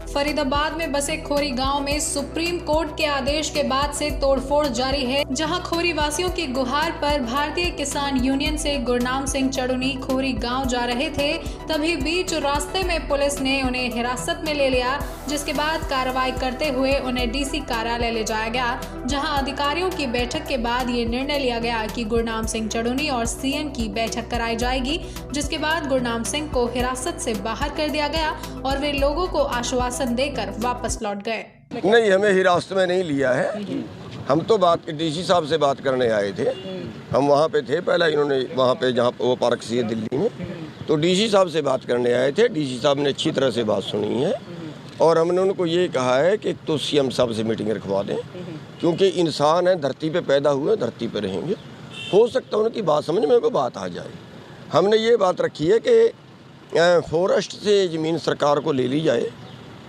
फरीदाबाद में बसे खोरी गांव में सुप्रीम कोर्ट के आदेश के बाद से तोड़फोड़ जारी है, जहां खोरी वासियों की गुहार पर भारतीय किसान यूनियन से गुरनाम सिंह चड़ूनी खोरी गांव जा रहे थे, तभी बीच रास्ते में पुलिस ने उन्हें हिरासत में ले लिया, जिसके बाद कार्रवाई करते हुए उन्हें डीसी कार्यालय ले जाया गया, जहां अधिकारियों की बैठक के बाद ये निर्णय लिया गया कि गुरनाम सिंह चड़ूनी और सीएम की बैठक कराई जाएगी, जिसके बाद गुरनाम सिंह को हिरासत से बाहर कर दिया गया और वे लोगों को आश्वासन देकर वापस लौट गए। नहीं, हमें हिरासत में नहीं लिया है। हम तो डीसी साहब से बात करने आए थे। हम वहाँ पे थे, पहला इन्होंने वहाँ पे जहाँ वो पार्क सी है दिल्ली में, तो डीसी साहब से बात करने आए थे। डीसी साहब ने अच्छी तरह से बात सुनी है और हमने उनको ये कहा है कि तो सीएम साहब से मीटिंग रखवा दें, क्योंकि इंसान है, धरती पे पैदा हुए, धरती पे रहेंगे। हो सकता है उनकी बात समझ में कोई बात आ जाए। हमने ये बात रखी है कि फॉरेस्ट से ज़मीन सरकार को ले ली जाए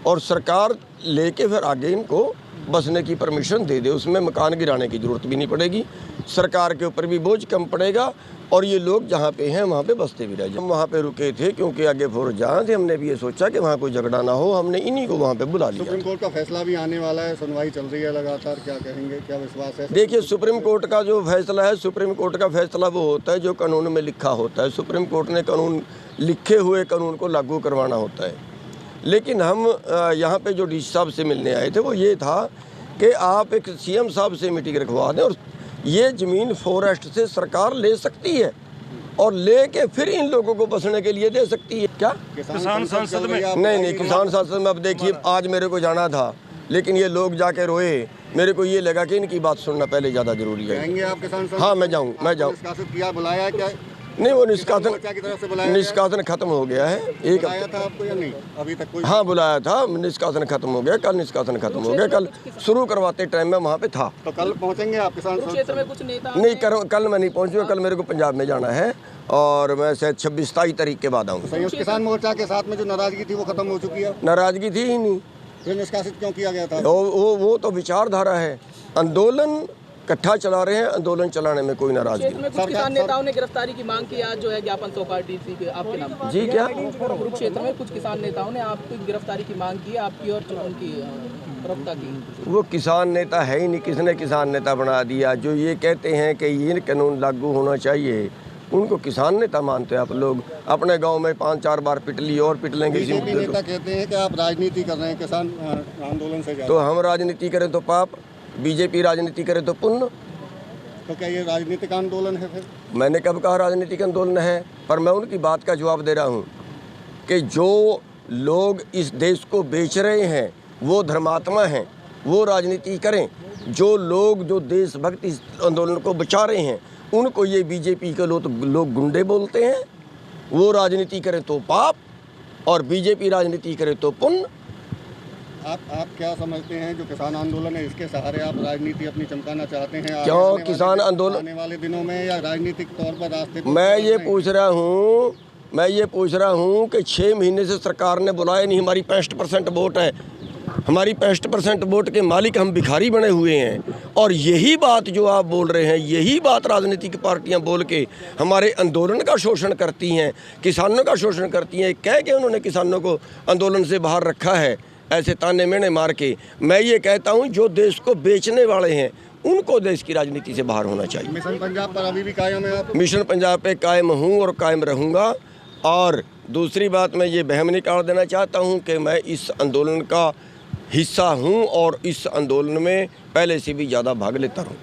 और सरकार लेके फिर आगे इनको बसने की परमिशन दे दे। उसमें मकान गिराने की ज़रूरत भी नहीं पड़ेगी, सरकार के ऊपर भी बोझ कम पड़ेगा और ये लोग जहाँ पे हैं वहाँ पे बसते भी रह जाए। हम वहाँ पे रुके थे क्योंकि आगे फॉरेस्ट जहाँ थे, हमने भी ये सोचा कि वहाँ कोई झगड़ा ना हो, हमने इन्हीं को वहाँ पे बुला लिया। सुप्रीम कोर्ट का फैसला भी आने वाला है, सुनवाई चल रही है लगातार, क्या कहेंगे, क्या विश्वास है? देखिए, सुप्रीम कोर्ट का जो फैसला है, सुप्रीम कोर्ट का फैसला वो होता है जो कानून में लिखा होता है। सुप्रीम कोर्ट ने कानून लिखे हुए कानून को लागू करवाना होता है। लेकिन हम यहाँ पे जो डीसी साहब से मिलने आए थे वो ये था कि आप एक सीएम साहब से मीटिंग रखवा दें और ये ज़मीन फॉरेस्ट से सरकार ले सकती है और लेके फिर इन लोगों को बसने के लिए दे सकती है। क्या किसान संसद में? नहीं, किसान संसद में अब देखिए, आज मेरे को जाना था लेकिन ये लोग जाके रोए। मेरे को ये लगा कि इनकी बात सुनना पहले ज़्यादा जरूरी है। आप किसान संसद? हाँ, मैं जाऊँ। क्या बुलाया है? क्या नहीं, वो निष्कासन खत्म हो गया है। एक बुलाया था आपको या नहीं अभी तक कोई? हाँ, बुलाया था, निष्कासन खत्म हो गया। कल निष्कासन खत्म हो गया, कल शुरू करवाते टाइम में वहाँ पे था। तो कल पहुँचेंगे आप किसान क्षेत्र में? कुछ नेता नहीं, कल मैं नहीं पहुँचूँगा। कल मेरे को पंजाब में जाना है और मैं शायद 26-27 तारीख के बाद आऊँगा। संयुक्त किसान मोर्चा के साथ में जो नाराजगी थी वो खत्म हो चुकी है? नाराजगी थी ही नहीं, फिर निष्कासित क्यों किया गया था? वो तो विचारधारा है। आंदोलन इकट्ठा चला रहे हैं, आंदोलन चलाने में कोई नाराजगी नहीं। कुछ किसान नेताओं ने गिरफ्तारी की मांग की, आज जो है ज्ञापन सौंपा डीसी के आपके नाम। जी, क्या कुरुक्षेत्र में कुछ किसान नेताओं ने आपकी गिरफ्तारी की मांग की, आपकी और उनकी प्रवक्ता की? वो किसान नेता है ही नहीं, किसने किसान नेता बना दिया? जो ये कहते हैं कि ये कानून लागू होना चाहिए, उनको किसान नेता मानते हैं आप लोग? अपने गांव में 5-4 बार पिट ली और पिट लेंगे इसी मुद्दे को। नेता कहते हैं कि आप राजनीति कर रहे हैं किसान आंदोलन से। तो हम राजनीति करें तो पाप, बीजेपी राजनीति करे तो पुण्य। तो क्या ये राजनीतिक आंदोलन है फिर? मैंने कब कहा राजनीतिक आंदोलन है? पर मैं उनकी बात का जवाब दे रहा हूँ कि जो लोग इस देश को बेच रहे हैं वो धर्मात्मा हैं, वो राजनीति करें। जो लोग जो देशभक्ति इस आंदोलन को बचा रहे हैं उनको ये बीजेपी के लोग गुंडे बोलते हैं। वो राजनीति करें तो पाप और बीजेपी राजनीति करे तो पुण्य। आप क्या समझते हैं जो किसान आंदोलन है इसके सहारे आप राजनीति अपनी चमकाना चाहते हैं? क्यों किसान आंदोलन आने वाले दिनों में या राजनीतिक तौर पर रास्ते? मैं ये पूछ रहा हूँ कि 6 महीने से सरकार ने बुलाया नहीं। हमारी 65% वोट है, हमारी 65% वोट के मालिक हम भिखारी बने हुए हैं। और यही बात जो आप बोल रहे हैं, यही बात राजनीतिक पार्टियां बोल के हमारे आंदोलन का शोषण करती हैं, किसानों का शोषण करती हैं। कह के उन्होंने किसानों को आंदोलन से बाहर रखा है, ऐसे ताने मेने मार के। मैं ये कहता हूँ जो देश को बेचने वाले हैं उनको देश की राजनीति से बाहर होना चाहिए। मिशन पंजाब पर अभी भी कायम है आप? मिशन पंजाब पे कायम हूँ और कायम रहूँगा। और दूसरी बात, मैं ये बहम निकाल देना चाहता हूँ कि मैं इस आंदोलन का हिस्सा हूँ और इस आंदोलन में पहले से भी ज़्यादा भाग लेता हूँ।